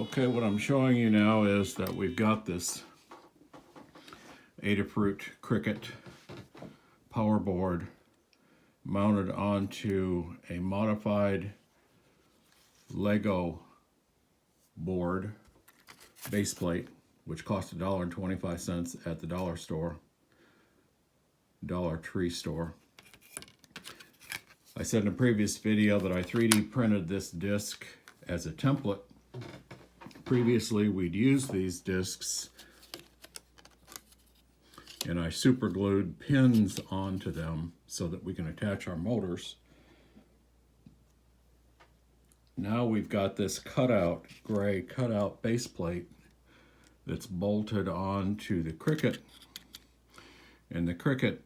Okay, what I'm showing you now is that we've got this Adafruit Cricut power board mounted onto a modified Lego board base plate, which cost $1.25 at the dollar store, Dollar Tree store. I said in a previous video that I 3D printed this disc as a template. Previously, we'd used these discs and I super glued pins onto them so that we can attach our motors. Now we've got this cutout, gray cutout base plate that's bolted onto the Cricut, and the Cricut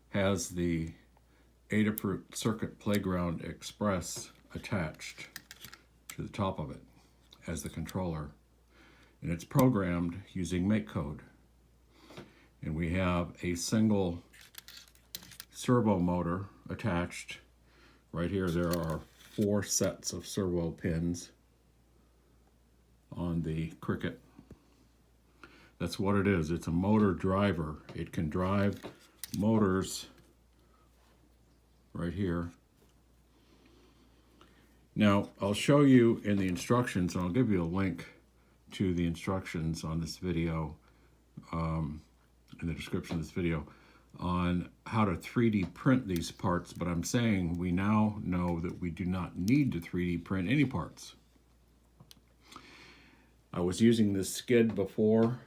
has the Adafruit Circuit Playground Express attached to the top of it as the controller, and it's programmed using MakeCode. And we have a single servo motor attached right here. There are 4 sets of servo pins on the Cricut. That's what it is. It's a motor driver. It can drive motors right here. Now, I'll show you in the instructions, and I'll give you a link to the instructions on this video, in the description of this video, on how to 3D print these parts, but I'm saying we now know that we do not need to 3D print any parts. I was using this skid before.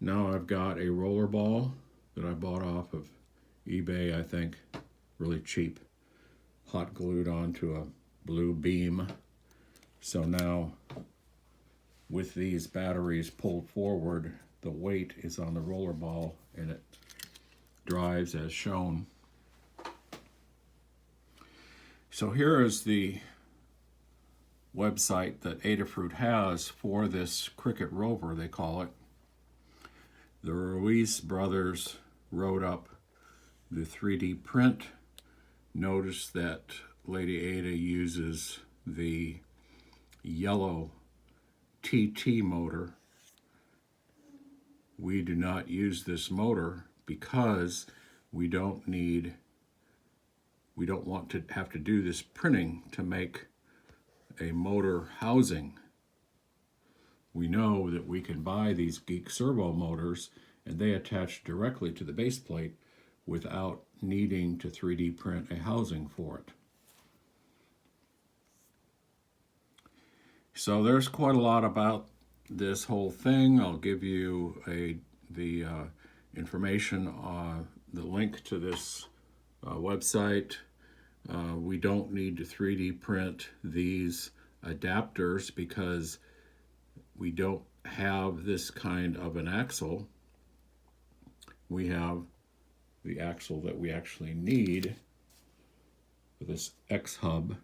Now I've got a roller ball that I bought off of eBay, I think, really cheap, hot glued onto a blue beam. So now with these batteries pulled forward, the weight is on the roller ball and it drives as shown. So here is the website that Adafruit has for this Cricut Rover, they call it. The Ruiz brothers wrote up the 3D print. Notice that Lady Ada uses the yellow TT motor. We do not use this motor because we don't want to have to do this printing to make a motor housing. We know that we can buy these Geek servo motors and they attach directly to the base plate without needing to 3D print a housing for it. So there's quite a lot about this whole thing. I'll give you the information, the link to this website. We don't need to 3D print these adapters because we don't have this kind of an axle. We have the axle that we actually need for this X-hub.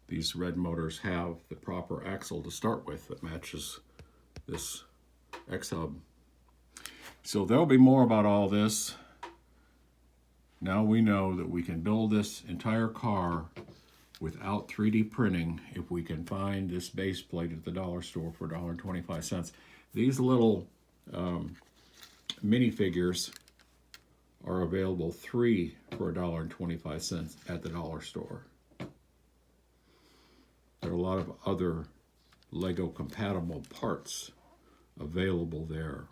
These red motors have the proper axle to start with that matches this X-hub. So there'll be more about all this. Now we know that we can build this entire car without 3D printing if we can find this base plate at the dollar store for $1.25. These little minifigures are available 3 for $1.25 at the dollar store. There are a lot of other Lego compatible parts available there.